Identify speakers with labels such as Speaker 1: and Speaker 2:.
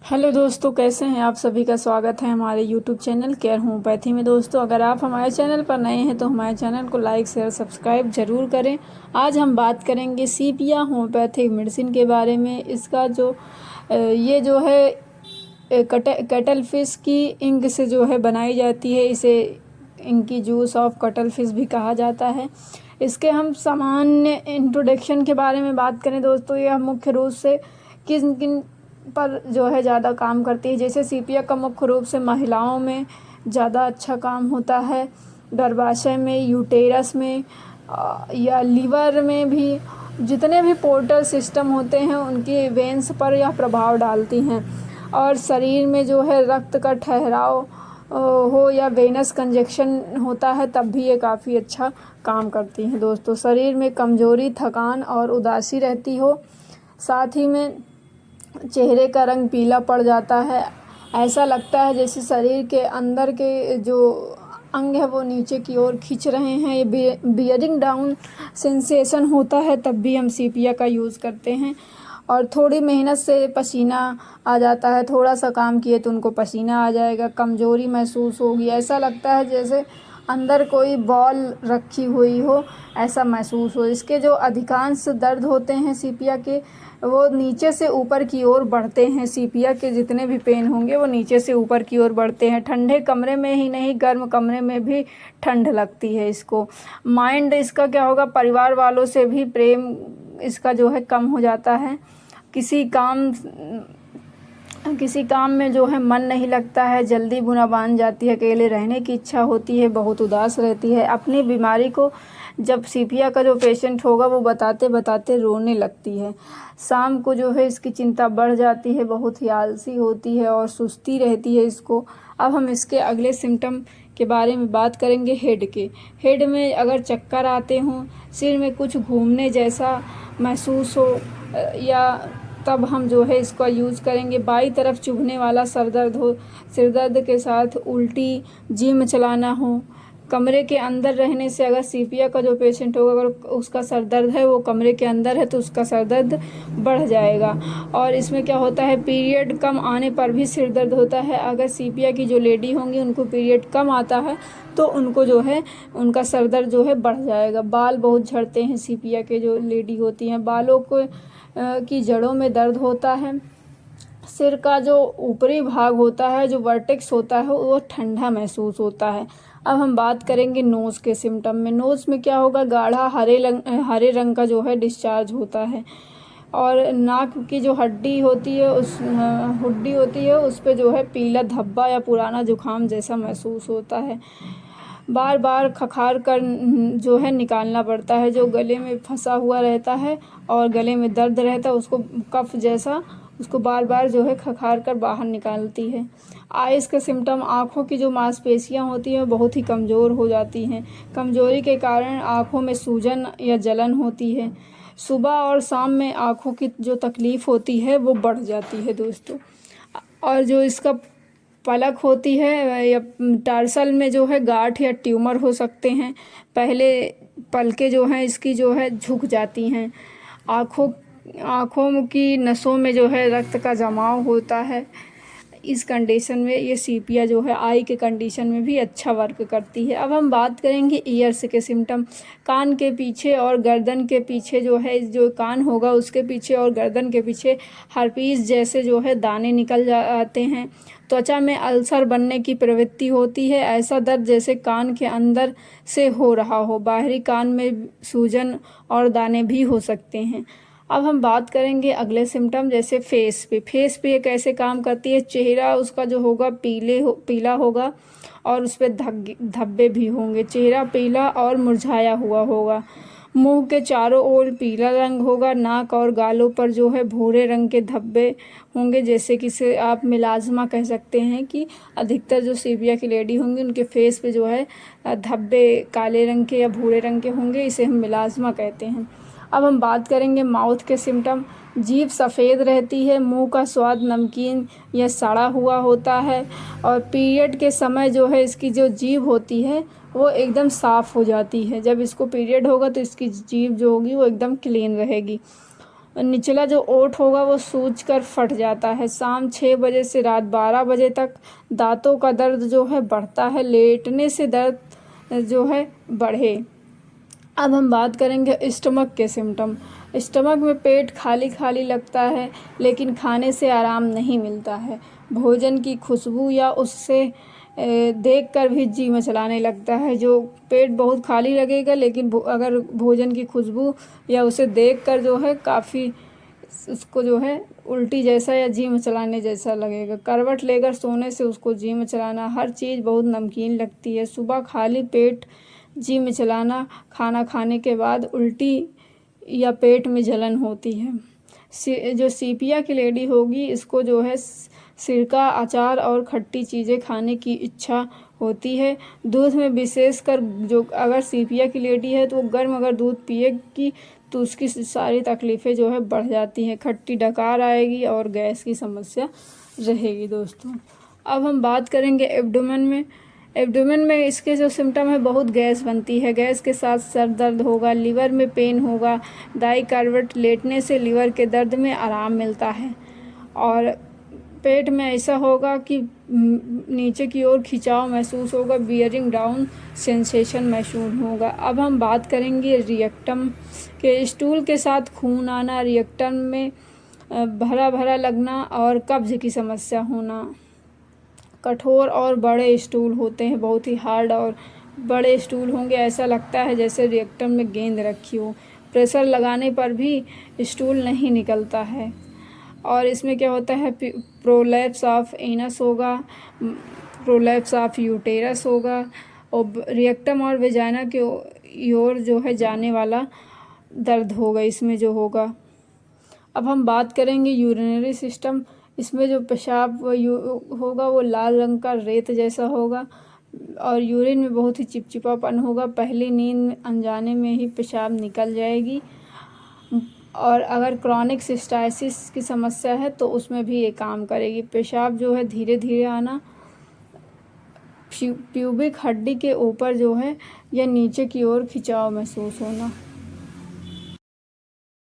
Speaker 1: Hello दोस्तों, कैसे हैं आप? सभी का स्वागत है हमारे यूट्यूब चैनल केयर होम्योपैथी में। दोस्तों, अगर आप हमारे चैनल पर नए हैं तो हमारे चैनल को लाइक शेयर सब्सक्राइब ज़रूर करें। आज हम बात करेंगे सीपिया होम्योपैथिक मेडिसिन के बारे में। इसका ये जो है कटल फिश की इंक से जो है बनाई जाती है। इसे इनकी जूस ऑफ कटल फिश भी कहा जाता है। इसके हम सामान्य इंट्रोडक्शन के बारे में बात करें दोस्तों, यह मुख्य रूप से किन किन पर जो है ज़्यादा काम करती है। जैसे सीपिया का मुख्य रूप से महिलाओं में ज़्यादा अच्छा काम होता है, गर्भाशय में, यूटेरस में या लीवर में भी। जितने भी पोर्टल सिस्टम होते हैं उनकी वेन्स पर यह प्रभाव डालती हैं। और शरीर में जो है रक्त का ठहराव हो या वेनस कंजक्शन होता है तब भी ये काफ़ी अच्छा काम करती हैं दोस्तों। शरीर में कमज़ोरी, थकान और उदासी रहती हो, साथ ही में चेहरे का रंग पीला पड़ जाता है। ऐसा लगता है जैसे शरीर के अंदर के जो अंग है वो नीचे की ओर खींच रहे हैं। ये बियरिंग डाउन सेंसेशन होता है, तब भी हम सीपिया का यूज़ करते हैं। और थोड़ी मेहनत से पसीना आ जाता है, थोड़ा सा काम किए तो उनको पसीना आ जाएगा, कमज़ोरी महसूस होगी, ऐसा लगता है जैसे अंदर कोई बॉल रखी हुई हो, ऐसा महसूस हो। इसके जो अधिकांश दर्द होते हैं सीपिया के, वो नीचे से ऊपर की ओर बढ़ते हैं। सीपिया के जितने भी पेन होंगे वो नीचे से ऊपर की ओर बढ़ते हैं। ठंडे कमरे में ही नहीं, गर्म कमरे में भी ठंड लगती है इसको। माइंड इसका क्या होगा, परिवार वालों से भी प्रेम इसका जो है कम हो जाता है। किसी काम में जो है मन नहीं लगता है, जल्दी बुना बांध जाती है, अकेले रहने की इच्छा होती है, बहुत उदास रहती है। अपनी बीमारी को जब सीपिया का जो पेशेंट होगा वो बताते बताते रोने लगती है। शाम को जो है इसकी चिंता बढ़ जाती है, बहुत ही आलसी होती है और सुस्ती रहती है इसको। अब हम इसके अगले सिम्टम के बारे में बात करेंगे हेड के। हेड में अगर चक्कर आते हों, सिर में कुछ घूमने जैसा महसूस हो या तब हम जो है इसका यूज़ करेंगे। बाई तरफ चुभने वाला सर दर्द हो, सिर दर्द के साथ उल्टी, जी में चलाना हो, कमरे के अंदर रहने से, अगर सीपिया का जो पेशेंट होगा अगर उसका सर दर्द है वो कमरे के अंदर है तो उसका सर दर्द बढ़ जाएगा। और इसमें क्या होता है, पीरियड कम आने पर भी सिर दर्द होता है। अगर सीपिया की जो लेडी होंगी उनको पीरियड कम आता है तो उनको जो है उनका सर दर्द जो है बढ़ जाएगा। बाल बहुत झड़ते हैं सीपिया के जो लेडी होती हैं, बालों को की जड़ों में दर्द होता है। सिर का जो ऊपरी भाग होता है, जो वर्टेक्स होता है, वो ठंडा महसूस होता है। अब हम बात करेंगे नोज़ के सिम्टम में। नोज़ में क्या होगा, गाढ़ा हरे रंग का जो है डिस्चार्ज होता है। और नाक की जो हुड्डी होती है उस पे जो है पीला धब्बा या पुराना जुकाम जैसा महसूस होता है। बार बार खखार कर जो है निकालना पड़ता है। जो गले में फंसा हुआ रहता है और गले में दर्द रहता है उसको कफ जैसा, उसको बार बार जो है खखार कर बाहर निकालती है। आइज़ के सिम्टम, आँखों की जो मांसपेशियाँ होती हैं बहुत ही कमज़ोर हो जाती हैं। कमज़ोरी के कारण आँखों में सूजन या जलन होती है। सुबह और शाम में आँखों की जो तकलीफ़ होती है वो बढ़ जाती है दोस्तों। और जो इसका पलक होती है या टार्सल में जो है गांठ या ट्यूमर हो सकते हैं। पहले पलकें जो हैं इसकी जो है झुक जाती हैं। आँखों की नसों में जो है रक्त का जमाव होता है। इस कंडीशन में ये सीपिया जो है आई के कंडीशन में भी अच्छा वर्क करती है। अब हम बात करेंगे ईयर्स के सिम्टम। कान के पीछे और गर्दन के पीछे जो है, जो कान होगा उसके पीछे और गर्दन के पीछे हर्पीस जैसे जो है दाने निकल जाते हैं। त्वचा में अल्सर बनने की प्रवृत्ति होती है। ऐसा दर्द जैसे कान के अंदर से हो रहा हो। बाहरी कान में सूजन और दाने भी हो सकते हैं। अब हम बात करेंगे अगले सिम्टम, जैसे फेस पे ये कैसे काम करती है। चेहरा उसका जो होगा पीला होगा और उस पर धब्बे भी होंगे। चेहरा पीला और मुरझाया हुआ होगा। मुंह के चारों ओर पीला रंग होगा। नाक और गालों पर जो है भूरे रंग के धब्बे होंगे, जैसे कि से आप मिलाज़मा कह सकते हैं कि अधिकतर जो सीपिया की लेडी होंगी उनके फेस पे जो है धब्बे काले रंग के या भूरे रंग के होंगे, इसे हम मिलाज़मा कहते हैं। अब हम बात करेंगे माउथ के सिम्टम। जीभ सफ़ेद रहती है, मुंह का स्वाद नमकीन या सड़ा हुआ होता है। और पीरियड के समय जो है इसकी जो जीभ होती है वो एकदम साफ़ हो जाती है। जब इसको पीरियड होगा तो इसकी जीभ जो होगी वो एकदम क्लीन रहेगी। निचला जो ओंठ होगा वो सूजकर फट जाता है। शाम 6 बजे से रात 12 बजे तक दांतों का दर्द जो है बढ़ता है। लेटने से दर्द जो है बढ़े। अब हम बात करेंगे स्टमक के सिम्टम। स्टमक में पेट खाली खाली लगता है, लेकिन खाने से आराम नहीं मिलता है। भोजन की खुशबू या उससे देखकर भी जी मचलाने लगता है। जो पेट बहुत खाली लगेगा, लेकिन अगर भोजन की खुशबू या उसे देखकर जो है काफ़ी उसको जो है उल्टी जैसा या जी मचलाने जैसा लगेगा। करवट लेकर सोने से उसको जी मचलाना। हर चीज़ बहुत नमकीन लगती है। सुबह खाली पेट जी मचलाना। खाना खाने के बाद उल्टी या पेट में जलन होती है। जो सीपिया की लेडी होगी, इसको जो है सिरका, अचार और खट्टी चीज़ें खाने की इच्छा होती है। दूध में विशेषकर जो अगर सीपिया की लेडी है तो वो गर्म अगर दूध पिएगी तो उसकी सारी तकलीफ़ें जो है बढ़ जाती हैं। खट्टी डकार आएगी और गैस की समस्या रहेगी दोस्तों। अब हम बात करेंगे एब्डोमेन में। एब्डोमेन में इसके जो सिम्टम है, बहुत गैस बनती है। गैस के साथ सर दर्द होगा, लीवर में पेन होगा। दाई करवट लेटने से लीवर के दर्द में आराम मिलता है। और पेट में ऐसा होगा कि नीचे की ओर खिंचाव महसूस होगा। बियरिंग डाउन सेंसेशन महसूस होगा। अब हम बात करेंगे रिएक्टम के। स्टूल के साथ खून आना, रिएक्टम में भरा भरा लगना और कब्ज की समस्या होना। कठोर और बड़े स्टूल होते हैं, बहुत ही हार्ड और बड़े स्टूल होंगे। ऐसा लगता है जैसे रिएक्टम में गेंद रखी हो। प्रेशर लगाने पर भी स्टूल नहीं निकलता है। और इसमें क्या होता है, प्रोलैप्स ऑफ एनस होगा, प्रोलैप्स ऑफ यूटेरस होगा और रिएक्टम और वेजाइना के ओर जो है जाने वाला दर्द होगा इसमें जो होगा। अब हम बात करेंगे यूरिनरी सिस्टम। इसमें जो पेशाब होगा वो लाल रंग का रेत जैसा होगा और यूरिन में बहुत ही चिपचिपापन होगा। पहली नींद अनजाने में ही पेशाब निकल जाएगी। और अगर क्रॉनिक सिस्टाइसिस की समस्या है तो उसमें भी ये काम करेगी। पेशाब जो है धीरे धीरे आना। प्यूबिक हड्डी के ऊपर जो है या नीचे की ओर खिंचाव महसूस होना।